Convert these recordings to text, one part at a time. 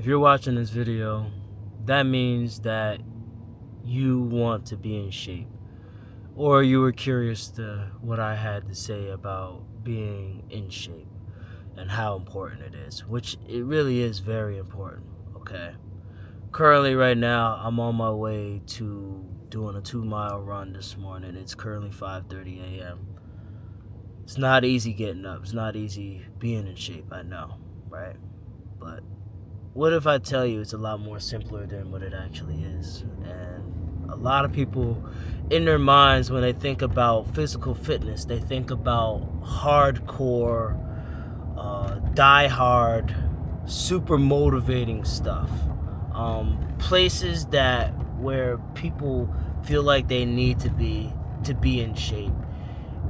If you're watching this video, that means that you want to be in shape, or you were curious to what I had to say about being in shape and how important it is, which it really is very important. Okay, currently right now I'm on my way to doing a 2-mile run this morning. It's currently 5:30 a.m. It's not easy getting up, it's not easy being in shape, I know, right? But what if I tell you it's a lot more simpler than what it actually is? And a lot of people, in their minds, when they think about physical fitness, they think about hardcore, die-hard, super motivating stuff. Places that where people feel like they need to be in shape,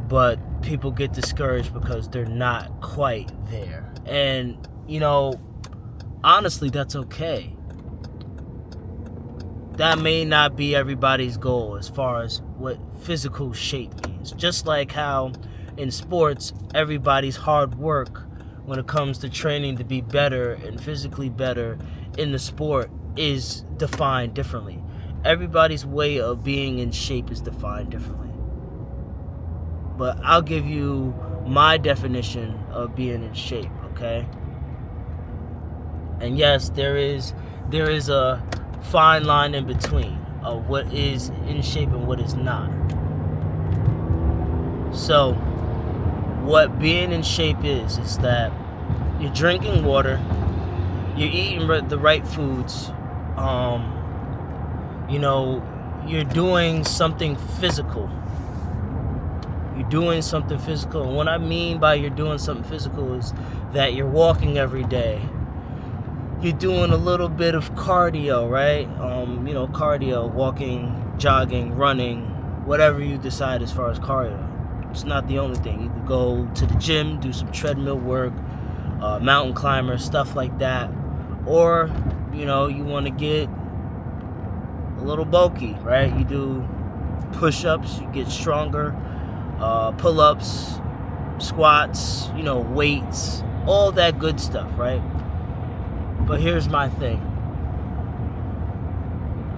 but people get discouraged because they're not quite there. And honestly, that's okay. That may not be everybody's goal as far as what physical shape means. Just like how in sports, everybody's hard work when it comes to training to be better and physically better in the sport is defined differently. Everybody's way of being in shape is defined differently. But I'll give you my definition of being in shape, okay? And yes, there is a fine line in between of what is in shape and what is not. So, what being in shape is that you're drinking water, you're eating the right foods, you're doing something physical. You're doing something physical. And what I mean by you're doing something physical is that you're walking every day. You're doing a little bit of cardio, right? Cardio, walking, jogging, running, whatever you decide as far as cardio. It's not the only thing. You could go to the gym, do some treadmill work, mountain climber, stuff like that. Or, you want to get a little bulky, right? You do push-ups, you get stronger, pull-ups, squats, weights, all that good stuff, right? But here's my thing.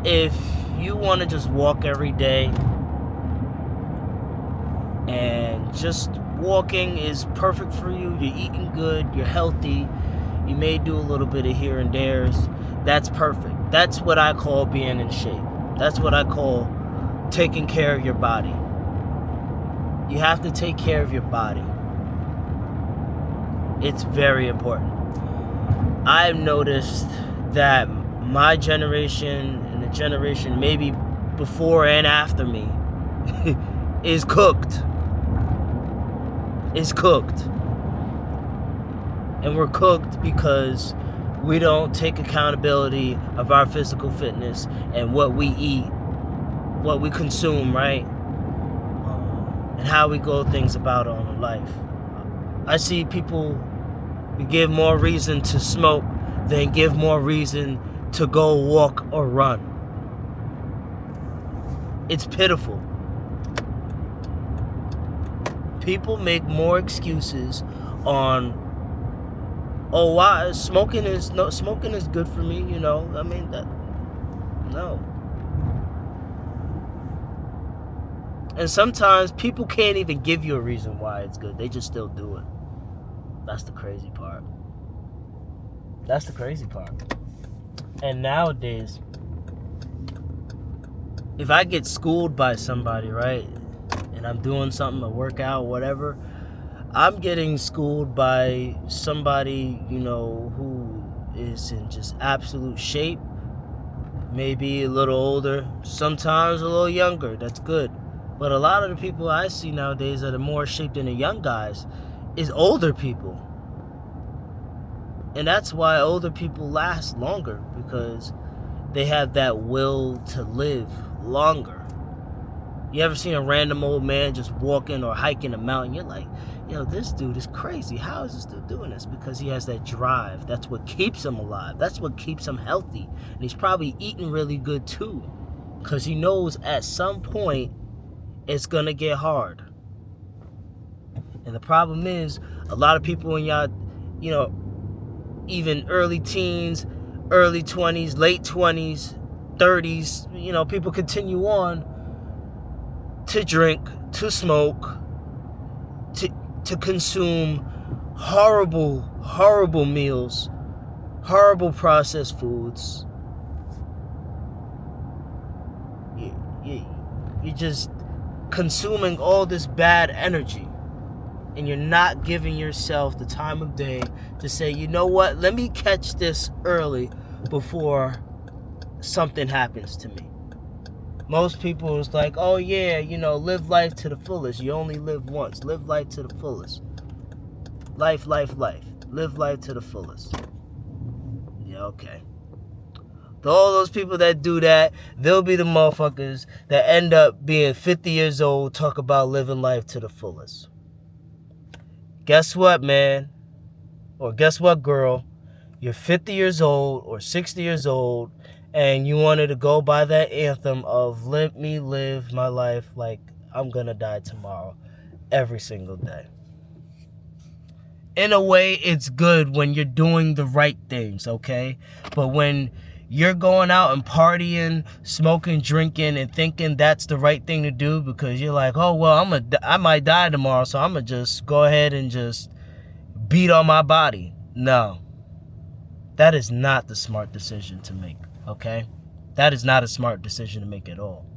If you want to just walk every day and just walking is perfect for you, you're eating good, you're healthy, you may do a little bit of here and there's, that's perfect. That's what I call being in shape. That's what I call taking care of your body. You have to take care of your body. It's very important. I've noticed that my generation and the generation maybe before and after me is cooked. Is cooked. And we're cooked because we don't take accountability of our physical fitness and what we eat, what we consume, right? And how we go things about on life. I see people give more reason to smoke than give more reason to go walk or run. It's pitiful. People make more excuses on, why smoking is good for me, no. And sometimes people can't even give you a reason why it's good. They just still do it. That's the crazy part. And nowadays, if I get schooled by somebody, right, and I'm doing something, a workout, whatever, I'm getting schooled by somebody, who is in just absolute shape, maybe a little older, sometimes a little younger. That's good. But a lot of the people I see nowadays that are more shaped than the young guys is older people. And that's why older people last longer, because they have that will to live longer. You ever seen a random old man just walking or hiking a mountain? You're like, this dude is crazy. How is this dude doing this? Because he has that drive. That's what keeps him alive. That's what keeps him healthy. And he's probably eating really good too, because he knows at some point it's gonna get hard. And the problem is, a lot of people in y'all, even early teens, early 20s, late 20s, 30s, people continue on to drink, to smoke, to consume horrible, horrible meals, horrible processed foods. You're just consuming all this bad energy, and you're not giving yourself the time of day to say, you know what, let me catch this early before something happens to me. Most people is like, oh yeah, live life to the fullest. You only live once. Live life to the fullest. Life. Live life to the fullest. Yeah, okay. All those people that do that, they'll be the motherfuckers that end up being 50 years old, talk about living life to the fullest. Guess what, man? Or guess what, girl? You're 50 years old or 60 years old, and you wanted to go by that anthem of let me live my life like I'm gonna die tomorrow every single day. In a way, it's good when you're doing the right things, okay? But when you're going out and partying, smoking, drinking, and thinking that's the right thing to do because you're like, oh, well, I might die tomorrow, so I'm going to just go ahead and just beat on my body. No. That is not the smart decision to make, okay? That is not a smart decision to make at all.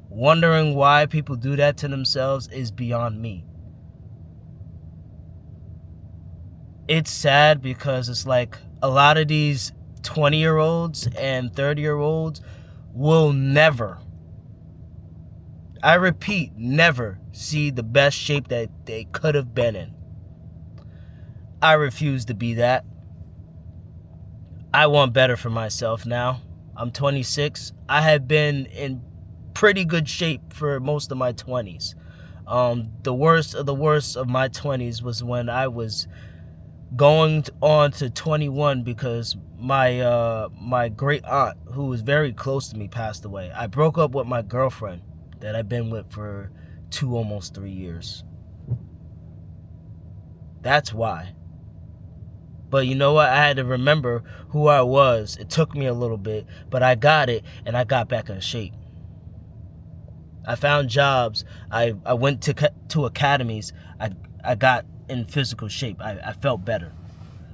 Wondering why people do that to themselves is beyond me. It's sad because it's like a lot of these 20-year-olds and 30-year-olds will never, I repeat, never see the best shape that they could have been in. I refuse to be that. I want better for myself now. I'm 26. I have been in pretty good shape for most of my 20s. The worst of the worst of my 20s was when I was going on to 21 because my great aunt, who was very close to me, passed away. I broke up with my girlfriend that I've been with for almost 3 years. That's why. But you know what? I had to remember who I was. It took me a little bit, but I got it, and I got back in shape. I found jobs. I went to academies. I got in physical shape. I felt better.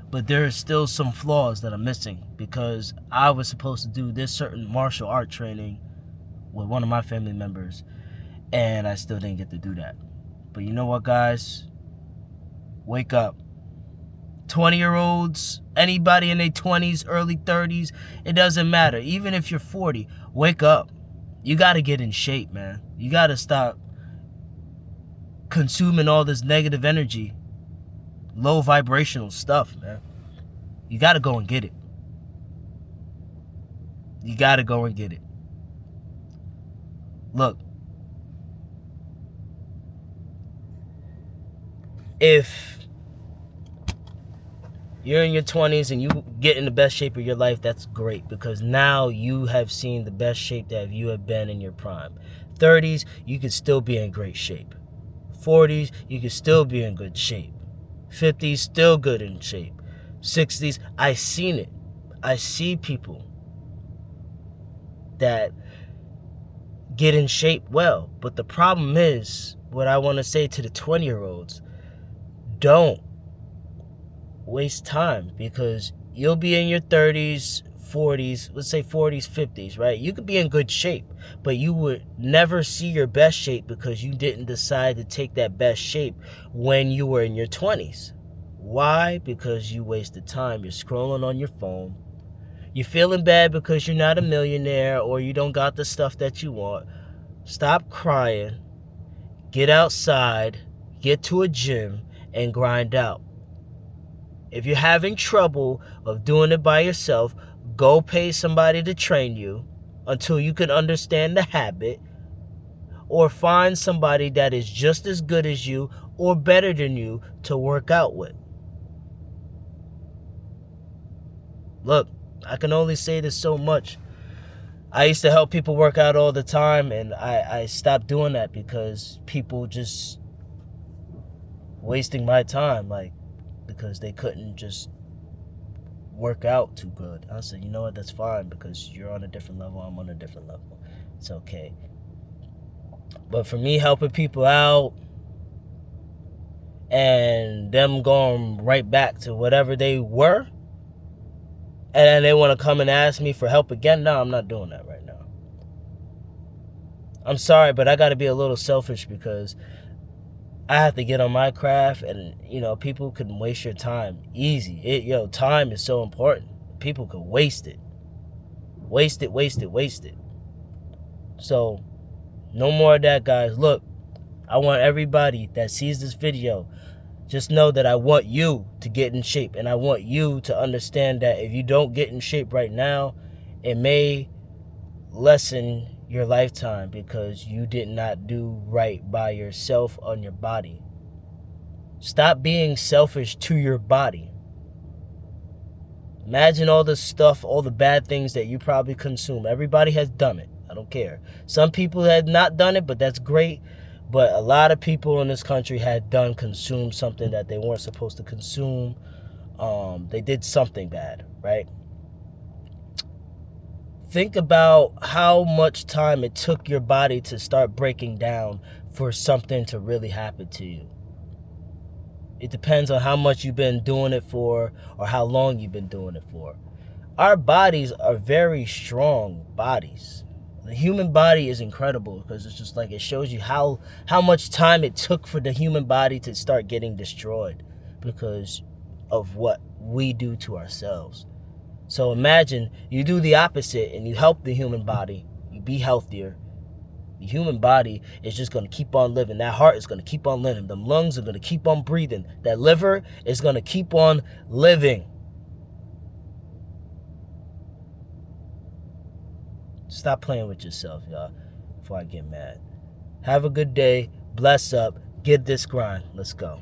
But there are still some flaws that I'm missing because I was supposed to do this certain martial art training with one of my family members, and I still didn't get to do that. But you know what, guys? Wake up. 20-year-olds, anybody in their 20s, early 30s, it doesn't matter. Even if you're 40, wake up. You got to get in shape, man. You got to stop consuming all this negative energy, low vibrational stuff, man. You got to go and get it. You got to go and get it. Look, if you're in your 20s and you get in the best shape of your life, that's great because now you have seen the best shape that you have been in your prime. 30s, you could still be in great shape. 40s, you could still be in good shape. 50s, still good in shape. 60s, I seen it. I see people that get in shape well. But the problem is, what I want to say to the 20-year-olds, don't waste time because you'll be in your 30s, 40s, let's say 40s, 50s, right? You could be in good shape, but you would never see your best shape because you didn't decide to take that best shape when you were in your 20s. Why? Because you wasted time. You're scrolling on your phone. You're feeling bad because you're not a millionaire or you don't got the stuff that you want. Stop crying. Get outside. Get to a gym and grind out. If you're having trouble of doing it by yourself, go pay somebody to train you until you can understand the habit, or find somebody that is just as good as you or better than you to work out with. Look, I can only say this so much. I used to help people work out all the time, and I stopped doing that because people just wasting my time, because they couldn't just work out too good. I said, you know what, that's fine, because you're on a different level, I'm on a different level. It's okay. But for me, helping people out and them going right back to whatever they were, and then they want to come and ask me for help again, no, I'm not doing that right now. I'm sorry, but I got to be a little selfish, because I have to get on my craft, and people can waste your time easy. Time is so important. People can waste it. Waste it. So no more of that, guys. Look, I want everybody that sees this video, just know that I want you to get in shape, and I want you to understand that if you don't get in shape right now, it may lessen your lifetime, because you did not do right by yourself on your body. Stop being selfish to your body. Imagine all the stuff, all the bad things that you probably consume. Everybody has done it. I don't care. Some people have not done it, but that's great. But a lot of people in this country had consumed something that they weren't supposed to consume. They did something bad, right? Think about how much time it took your body to start breaking down for something to really happen to you. It depends on how much you've been doing it for, or how long you've been doing it for. Our bodies are very strong bodies. The human body is incredible, because it's just like, it shows you how much time it took for the human body to start getting destroyed because of what we do to ourselves. So imagine you do the opposite and you help the human body, you be healthier. The human body is just going to keep on living. That heart is going to keep on living. The lungs are going to keep on breathing. That liver is going to keep on living. Stop playing with yourself, y'all, before I get mad. Have a good day. Bless up. Get this grind. Let's go.